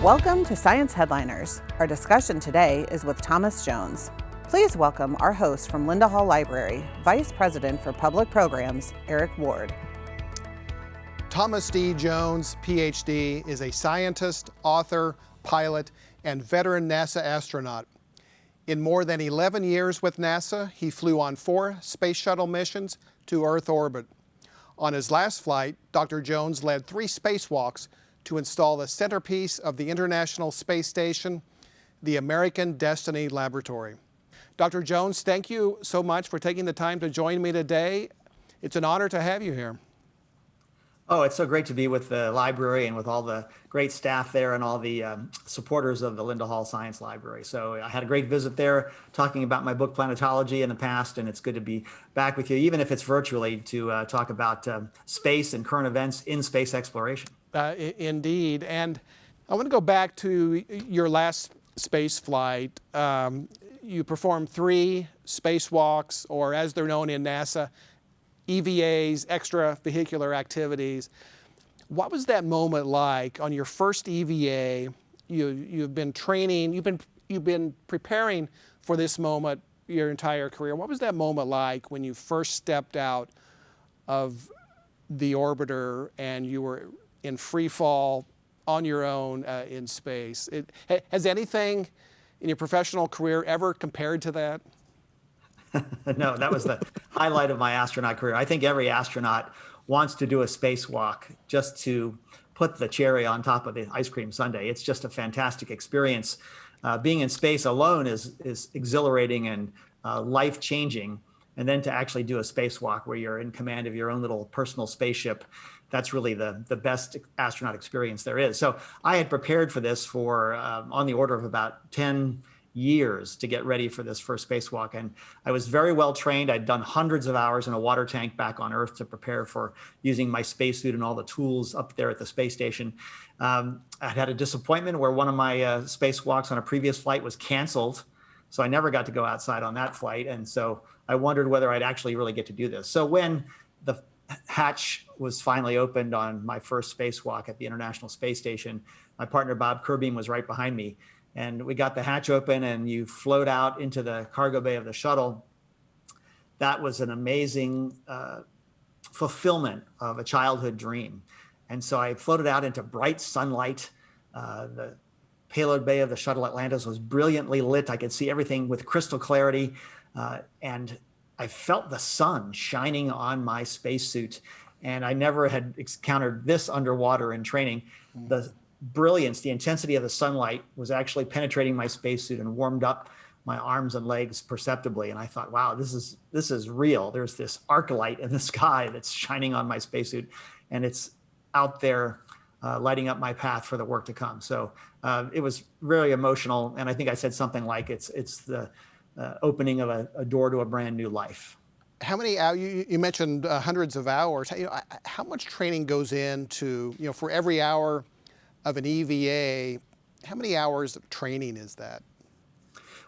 Welcome to Science Headliners. Our discussion today is with Thomas Jones. Please welcome our host from Linda Hall Library, Vice President for Public Programs, Eric Ward. Thomas D. Jones, PhD, is a scientist, author, pilot, and veteran NASA astronaut. In more than 11 years with NASA, he flew on 4 Space Shuttle missions to Earth orbit. On his last flight, Dr. Jones led 3 spacewalks to install the centerpiece of the International Space Station, the American Destiny Laboratory. Dr. Jones, thank you so much for taking the time to join me today. It's an honor to have you here. Oh, it's so great to be with the library and with all the great staff there and all the supporters of the Linda Hall Science Library. So I had a great visit there talking about my book Planetology in the past, and it's good to be back with you, even if it's virtually, to talk about space and current events in space exploration. Indeed. And I want to go back to your last space flight. You performed 3 spacewalks, or as they're known in NASA, EVAs, extravehicular activities. What was that moment like on your first EVA? You've been training, you've been preparing for this moment your entire career. What was that moment like when you first stepped out of the orbiter and you were in free fall on your own in space? Has anything in your professional career ever compared to that? No, that was the highlight of my astronaut career. I think every astronaut wants to do a spacewalk just to put the cherry on top of the ice cream sundae. It's just a fantastic experience. Being in space alone is exhilarating and life-changing. And then to actually do a spacewalk where you're in command of your own little personal spaceship, that's really the best astronaut experience there is. So I had prepared for this for on the order of about 10 years to get ready for this first spacewalk. And I was very well trained. I'd done hundreds of hours in a water tank back on Earth to prepare for using my spacesuit and all the tools up there at the space station. I had a disappointment where one of my spacewalks on a previous flight was canceled. So I never got to go outside on that flight. And so I wondered whether I'd actually really get to do this. So when the hatch was finally opened on my first spacewalk at the International Space Station, my partner Bob Kerbeam was right behind me. And we got the hatch open and you float out into the cargo bay of the shuttle. That was an amazing fulfillment of a childhood dream. And so I floated out into bright sunlight. The payload bay of the shuttle Atlantis was brilliantly lit. I could see everything with crystal clarity. And I felt the sun shining on my spacesuit. And I never had encountered this underwater in training. The brilliance, the intensity of the sunlight was actually penetrating my spacesuit and warmed up my arms and legs perceptibly. And I thought, wow, this is real. There's this arc light in the sky that's shining on my spacesuit, and it's out there lighting up my path for the work to come. So it was really emotional. And I think I said something like it's the opening of a door to a brand new life. How many hours, you mentioned hundreds of hours. How much training goes into, for every hour of an EVA, how many hours of training is that?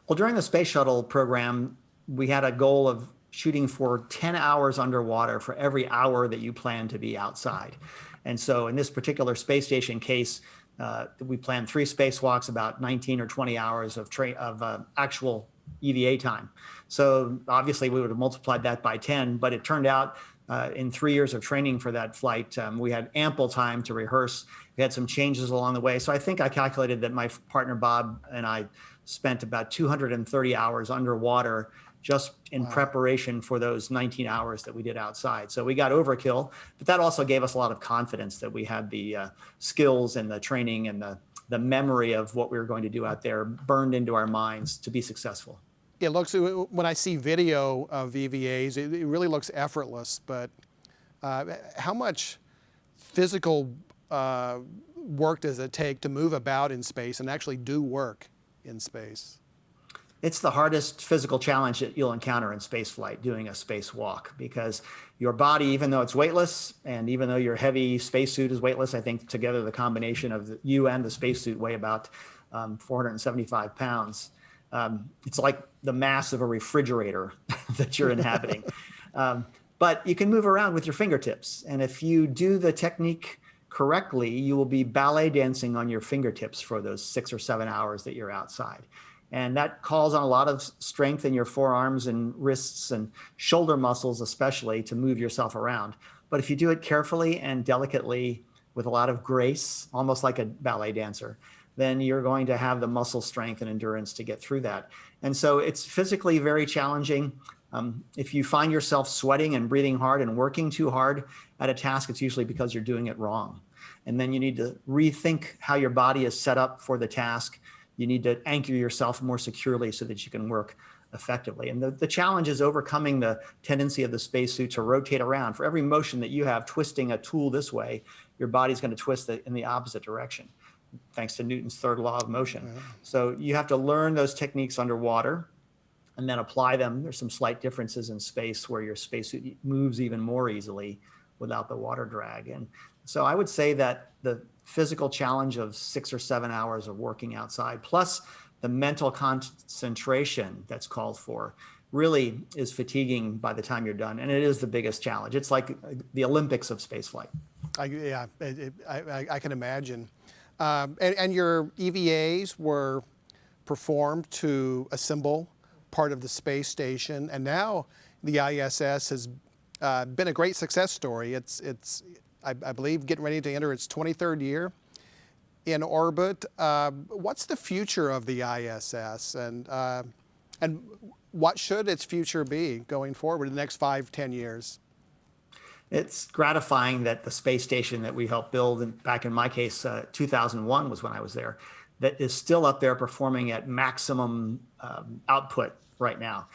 Well, during the Space Shuttle program, we had a goal of shooting for 10 hours underwater for every hour that you plan to be outside. And so in this particular space station case, we planned 3 spacewalks, about 19 or 20 hours of actual EVA time. So obviously we would have multiplied that by 10, but it turned out in 3 years of training for that flight, we had ample time to rehearse. We had some changes along the way. So I think I calculated that my partner Bob and I spent about 230 hours underwater just in preparation for those 19 hours that we did outside. So we got overkill, but that also gave us a lot of confidence that we had the skills and the training and the memory of what we were going to do out there burned into our minds to be successful. It looks, when I see video of EVAs, it really looks effortless, but how much physical work does it take to move about in space and actually do work in space? It's the hardest physical challenge that you'll encounter in spaceflight, doing a spacewalk, because your body, even though it's weightless, and even though your heavy spacesuit is weightless, I think together the combination of you and the spacesuit weigh about 475 pounds. It's like the mass of a refrigerator that you're inhabiting. But you can move around with your fingertips. And if you do the technique correctly, you will be ballet dancing on your fingertips for those 6 or 7 hours that you're outside. And that calls on a lot of strength in your forearms and wrists and shoulder muscles, especially, to move yourself around. But if you do it carefully and delicately with a lot of grace, almost like a ballet dancer, then you're going to have the muscle strength and endurance to get through that. And so it's physically very challenging. If you find yourself sweating and breathing hard and working too hard at a task, it's usually because you're doing it wrong. And then you need to rethink how your body is set up for the task. You need to anchor yourself more securely so that you can work effectively. And the challenge is overcoming the tendency of the spacesuit to rotate around. For every motion that you have twisting a tool this way, your body's going to twist it in the opposite direction, thanks to Newton's third law of motion. Mm-hmm. So you have to learn those techniques underwater and then apply them. There's some slight differences in space where your spacesuit moves even more easily without the water drag. And so I would say that the physical challenge of 6 or 7 hours of working outside, plus the mental concentration that's called for, really is fatiguing by the time you're done. And it is the biggest challenge. It's like the Olympics of spaceflight. I can imagine. And your EVAs were performed to assemble part of the space station, and now the ISS has been a great success story. It's I believe getting ready to enter its 23rd year in orbit. What's the future of the ISS, and what should its future be going forward in the next 5-10 years? It's gratifying that the space station that we helped build, and back in my case, 2001 was when I was there, that is still up there performing at maximum output right now.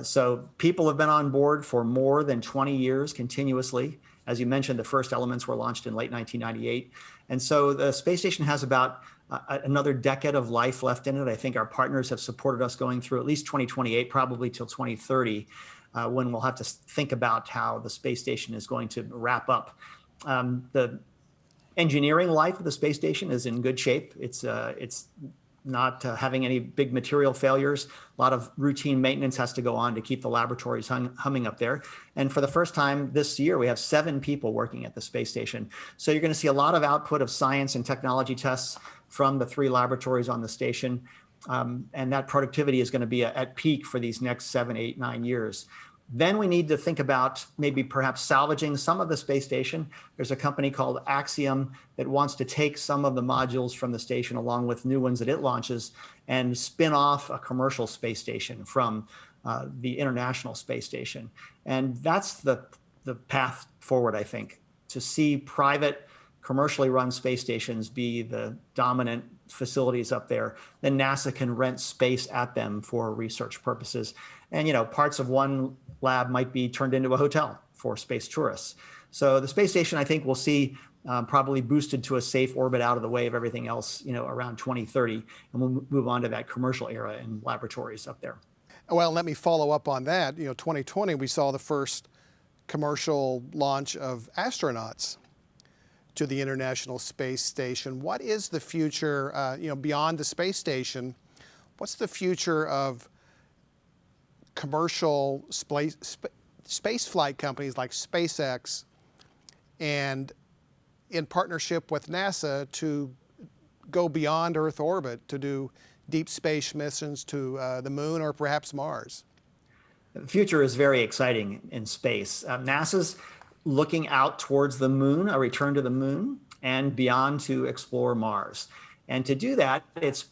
So people have been on board for more than 20 years continuously. As you mentioned, the first elements were launched in late 1998. And so the space station has about another decade of life left in it. I think our partners have supported us going through at least 2028, probably till 2030. When we'll have to think about how the space station is going to wrap up. The engineering life of the space station is in good shape. It's not having any big material failures. A lot of routine maintenance has to go on to keep the laboratories humming up there. And for the first time this year, we have 7 people working at the space station. So you're going to see a lot of output of science and technology tests from the 3 laboratories on the station. And that productivity is going to be at peak for these next 7, 8, 9 years. Then we need to think about maybe perhaps salvaging some of the space station. There's a company called Axiom that wants to take some of the modules from the station along with new ones that it launches and spin off a commercial space station from the International Space Station. And that's the path forward, I think, to see private commercially run space stations be the dominant facilities up there. Then NASA can rent space at them for research purposes. And, parts of one lab might be turned into a hotel for space tourists. So the space station, I think, we'll see probably boosted to a safe orbit out of the way of everything else, around 2030. And we'll move on to that commercial era in laboratories up there. Well, let me follow up on that. 2020, we saw the first commercial launch of astronauts to the International Space Station. What is the future, beyond the space station? What's the future of commercial space flight companies like SpaceX and in partnership with NASA to go beyond Earth orbit to do deep space missions to the moon or perhaps Mars? The future is very exciting in space. NASA's looking out towards the moon, a return to the moon, and beyond to explore Mars. And to do that, it's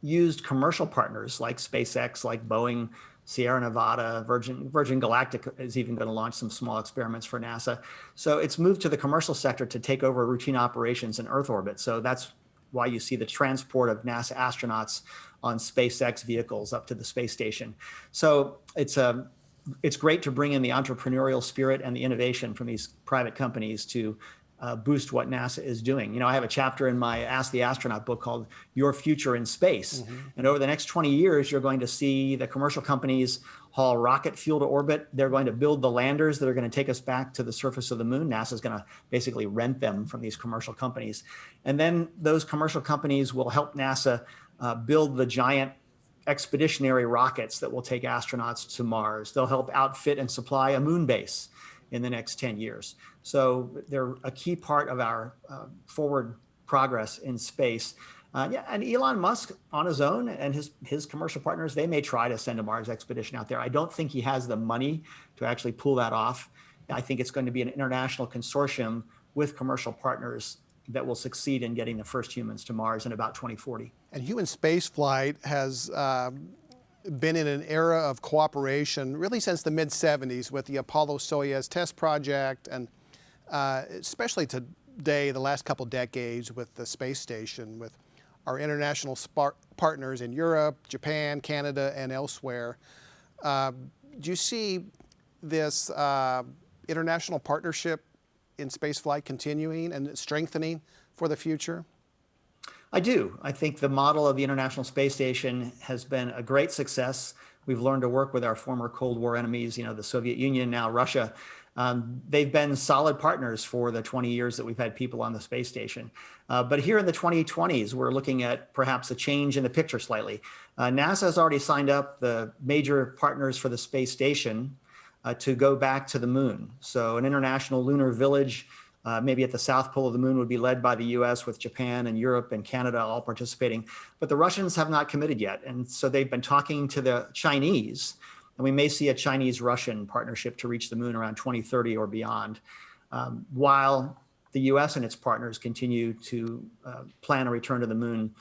used commercial partners like SpaceX, like Boeing, Sierra Nevada, Virgin Galactic is even going to launch some small experiments for NASA. So it's moved to the commercial sector to take over routine operations in Earth orbit. So that's why you see the transport of NASA astronauts on SpaceX vehicles up to the space station. So it's great to bring in the entrepreneurial spirit and the innovation from these private companies to boost what NASA is doing. I have a chapter in my Ask the Astronaut book called Your Future in Space. Mm-hmm. And over the next 20 years, you're going to see the commercial companies haul rocket fuel to orbit. They're going to build the landers that are going to take us back to the surface of the moon. NASA's going to basically rent them from these commercial companies. And then those commercial companies will help NASA build the giant expeditionary rockets that will take astronauts to Mars. They'll help outfit and supply a moon base. in the next 10 years. So they're a key part of our forward progress in space. Yeah, and Elon Musk on his own and his commercial partners, they may try to send a Mars expedition out there. I don't think he has the money to actually pull that off. I think it's going to be an international consortium with commercial partners that will succeed in getting the first humans to Mars in about 2040. And human spaceflight has been in an era of cooperation really since the mid-70s with the Apollo-Soyuz test project, and especially today, the last couple decades with the space station, with our international partners in Europe, Japan, Canada, and elsewhere. Do you see this international partnership in spaceflight continuing and strengthening for the future? I do. I think the model of the International Space Station has been a great success. We've learned to work with our former Cold War enemies, the Soviet Union, now Russia. They've been solid partners for the 20 years that we've had people on the space station. But here in the 2020s, we're looking at perhaps a change in the picture slightly. NASA has already signed up the major partners for the space station to go back to the moon. So an international lunar village, maybe at the South Pole of the moon, would be led by the US, with Japan and Europe and Canada all participating. But the Russians have not committed yet. And so they've been talking to the Chinese, and we may see a Chinese-Russian partnership to reach the moon around 2030 or beyond, while the US and its partners continue to plan a return to the moon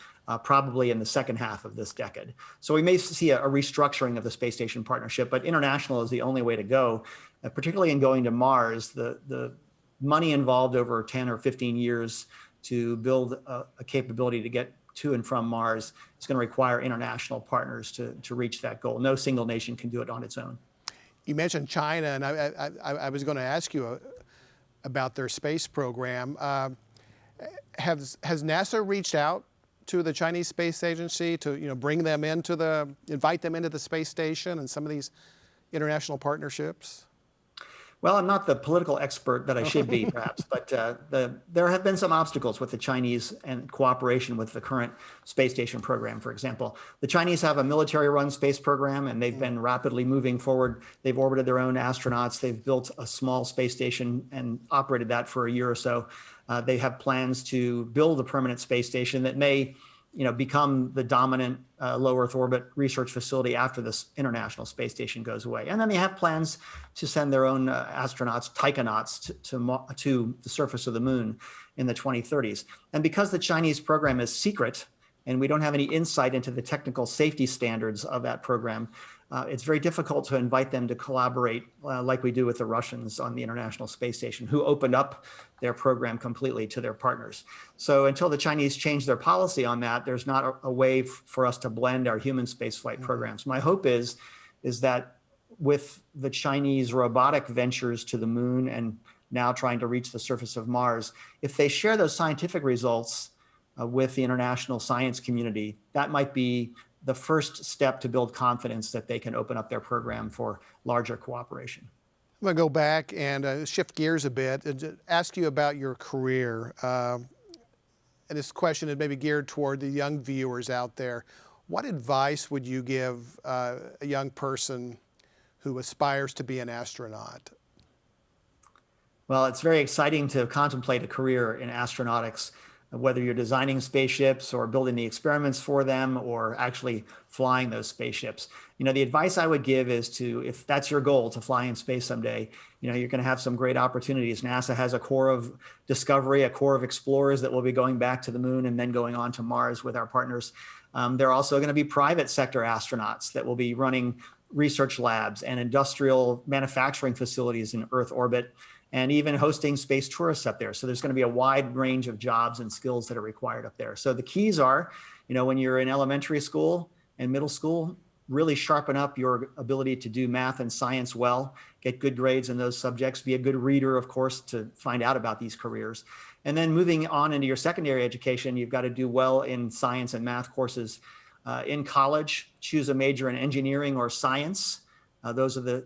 probably in the second half of this decade. So we may see a restructuring of the space station partnership, but international is the only way to go, particularly in going to Mars. The money involved over 10 or 15 years to build a capability to get to and from Mars is going to require international partners to reach that goal. No single nation can do it on its own. You mentioned China, and I was going to ask you about their space program. Has NASA reached out to the Chinese Space Agency to bring them invite them into the space station and some of these international partnerships? Well, I'm not the political expert that I should be, perhaps, but there have been some obstacles with the Chinese and cooperation with the current space station program, for example. The Chinese have a military-run space program, and they've been rapidly moving forward. They've orbited their own astronauts. They've built a small space station and operated that for a year or so. They have plans to build a permanent space station that may become the dominant low Earth orbit research facility after this International Space Station goes away. And then they have plans to send their own astronauts, taikonauts, to the surface of the moon in the 2030s. And because the Chinese program is secret, and we don't have any insight into the technical safety standards of that program, it's very difficult to invite them to collaborate like we do with the Russians on the International Space Station, who opened up their program completely to their partners. So until the Chinese change their policy on that, there's not a way for us to blend our human spaceflight programs. My hope is that with the Chinese robotic ventures to the moon and now trying to reach the surface of Mars, if they share those scientific results with the international science community, that might be the first step to build confidence that they can open up their program for larger cooperation. I'm going to go back and shift gears a bit and ask you about your career. And this question is maybe geared toward the young viewers out there. What advice would you give a young person who aspires to be an astronaut? Well, it's very exciting to contemplate a career in astronautics, whether you're designing spaceships or building the experiments for them or actually flying those spaceships. The advice I would give is if that's your goal, to fly in space someday, you're going to have some great opportunities. NASA has a core of discovery, a core of explorers that will be going back to the moon and then going on to Mars with our partners. There are also going to be private sector astronauts that will be running research labs and industrial manufacturing facilities in Earth orbit, and even hosting space tourists up there. So there's going to be a wide range of jobs and skills that are required up there. So the keys are, when you're in elementary school and middle school, really sharpen up your ability to do math and science well, get good grades in those subjects, be a good reader, of course, to find out about these careers. And then moving on into your secondary education, you've got to do well in science and math courses. In college, choose a major in engineering or science. Those are the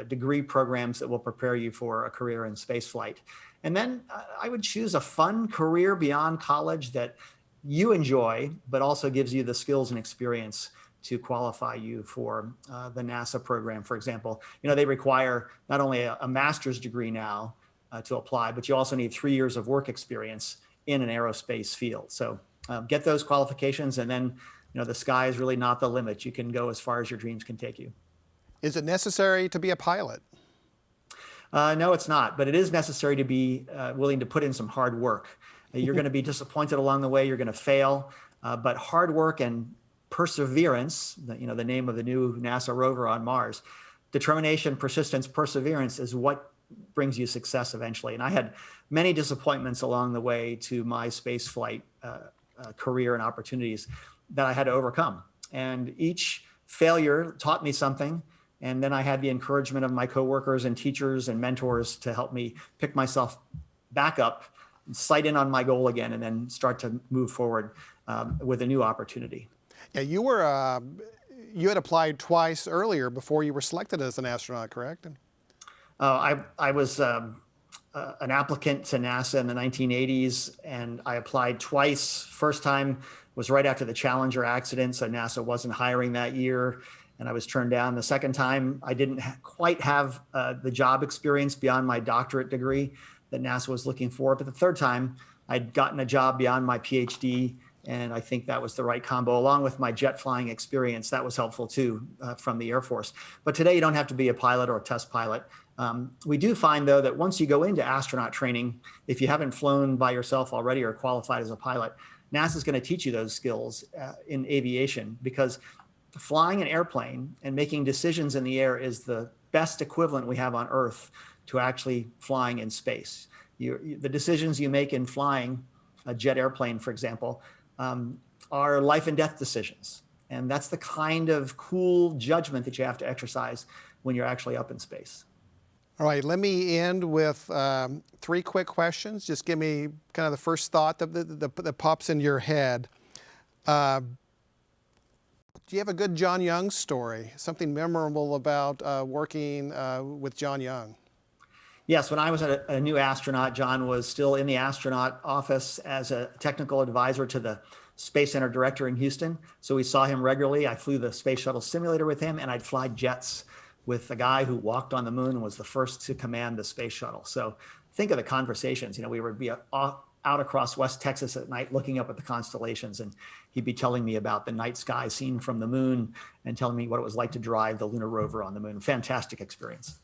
degree programs that will prepare you for a career in spaceflight. And then I would choose a fun career beyond college that you enjoy, but also gives you the skills and experience to qualify you for the NASA program, for example. They require not only a master's degree now to apply, but you also need 3 years of work experience in an aerospace field. So get those qualifications, and then the sky is really not the limit. You can go as far as your dreams can take you. Is it necessary to be a pilot? No, it's not, but it is necessary to be willing to put in some hard work. You're going to be disappointed along the way. You're going to fail, but hard work and perseverance, the name of the new NASA rover on Mars, determination, persistence, perseverance is what brings you success eventually. And I had many disappointments along the way to my space flight career and opportunities that I had to overcome. And each failure taught me something. And then I had the encouragement of my coworkers and teachers and mentors to help me pick myself back up, sight in on my goal again, and then start to move forward with a new opportunity. Yeah, you had applied twice earlier before you were selected as an astronaut, correct? I was an applicant to NASA in the 1980s, and I applied twice. First time was right after the Challenger accident, so NASA wasn't hiring that year, and I was turned down. The second time, I didn't quite have the job experience beyond my doctorate degree that NASA was looking for. But the third time, I'd gotten a job beyond my PhD, and I think that was the right combo, along with my jet flying experience. That was helpful too from the Air Force. But today, you don't have to be a pilot or a test pilot. We do find, though, that once you go into astronaut training, if you haven't flown by yourself already or qualified as a pilot, NASA is going to teach you those skills in aviation, because flying an airplane and making decisions in the air is the best equivalent we have on Earth to actually flying in space. The decisions you make in flying a jet airplane, for example, are life and death decisions. And that's the kind of cool judgment that you have to exercise when you're actually up in space. All right, let me end with 3 quick questions. Just give me kind of the first thought that pops in your head. Do you have a good John Young story? Something memorable about working with John Young? Yes, when I was a new astronaut, John was still in the astronaut office as a technical advisor to the Space Center director in Houston. So we saw him regularly. I flew the Space Shuttle simulator with him, and I'd fly jets with the guy who walked on the moon and was the first to command the Space Shuttle. So think of the conversations. We would be out across West Texas at night looking up at the constellations, and he'd be telling me about the night sky seen from the moon and telling me what it was like to drive the lunar rover on the moon. Fantastic experience.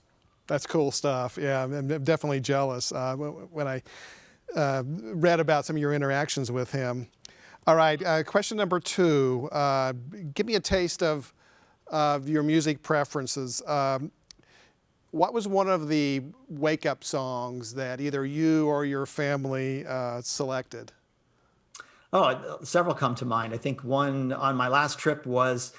That's cool stuff. Yeah, I'm definitely jealous when I read about some of your interactions with him. All right, question number 2. Give me a taste of your music preferences. What was one of the wake-up songs that either you or your family selected? Oh, several come to mind. I think one on my last trip was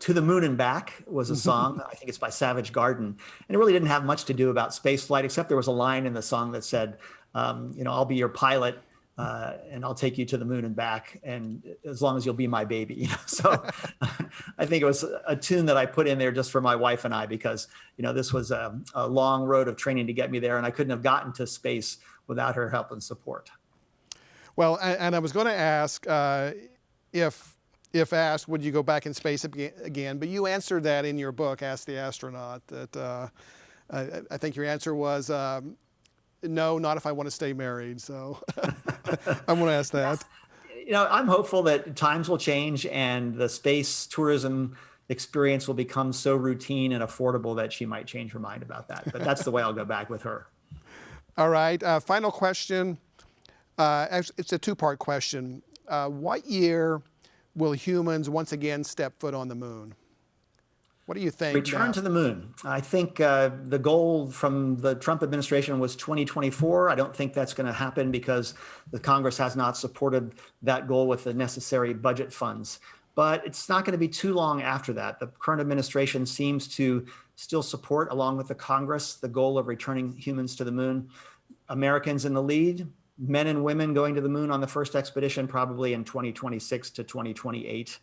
To the Moon and Back was a song. I think it's by Savage Garden. And it really didn't have much to do about space flight, except there was a line in the song that said, I'll be your pilot and I'll take you to the moon and back, and as long as you'll be my baby. So I think it was a tune that I put in there just for my wife and I, because this was a long road of training to get me there, and I couldn't have gotten to space without her help and support. Well, and I was going to ask if asked, would you go back in space again? But you answered that in your book, Ask the Astronaut, that I think your answer was no, not if I want to stay married. So I want to ask that. I'm hopeful that times will change and the space tourism experience will become so routine and affordable that she might change her mind about that. But that's the way I'll go back with her. All right. Final question. It's a 2-part question. What year will humans once again step foot on the moon? What do you think? Return to the moon. I think the goal from the Trump administration was 2024. I don't think that's going to happen because the Congress has not supported that goal with the necessary budget funds. But it's not going to be too long after that. The current administration seems to still support, along with the Congress, the goal of returning humans to the moon. Americans in the lead, men and women going to the moon on the first expedition, probably in 2026 to 2028.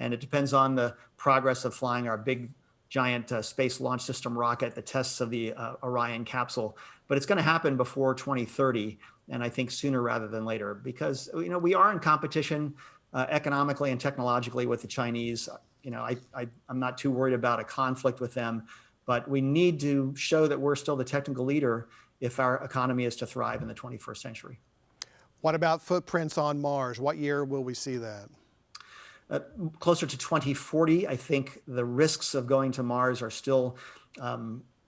And it depends on the progress of flying our big, giant Space Launch System rocket, the tests of the Orion capsule. But it's going to happen before 2030, and I think sooner rather than later, because we are in competition economically and technologically with the Chinese. I'm not too worried about a conflict with them, but we need to show that we're still the technical leader if our economy is to thrive in the 21st century. What about footprints on Mars? What year will we see that? Closer to 2040, I think the risks of going to Mars are still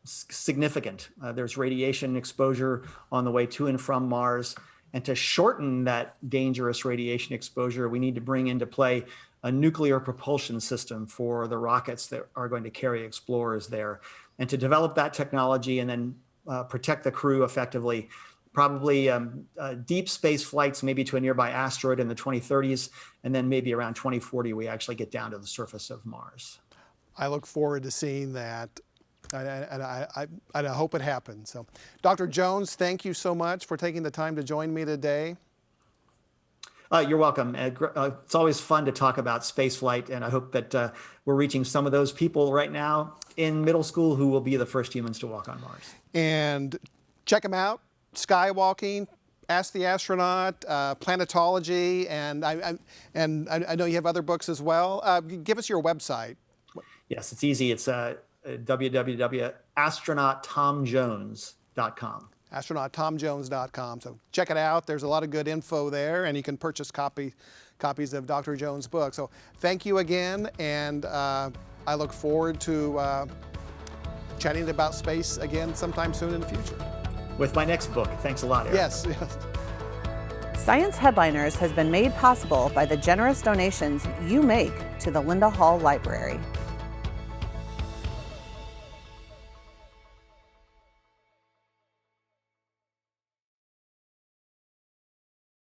significant. There's radiation exposure on the way to and from Mars. And to shorten that dangerous radiation exposure, we need to bring into play a nuclear propulsion system for the rockets that are going to carry explorers there. And to develop that technology and then protect the crew effectively, probably deep space flights, maybe to a nearby asteroid in the 2030s, and then maybe around 2040, we actually get down to the surface of Mars. I look forward to seeing that, and I hope it happens. So, Dr. Jones, thank you so much for taking the time to join me today. You're welcome. It's always fun to talk about spaceflight, and I hope that we're reaching some of those people right now in middle school who will be the first humans to walk on Mars. And check them out. Skywalking, Ask the Astronaut, Planetology, and I know you have other books as well. Give us your website. Yes, it's easy. It's www.astronauttomjones.com. AstronautTomJones.com. So check it out. There's a lot of good info there, and you can purchase copies of Dr. Jones' book. So thank you again, and I look forward to chatting about space again sometime soon in the future. With my next book. Thanks a lot, Eric. Yes. Science Headliners has been made possible by the generous donations you make to the Linda Hall Library.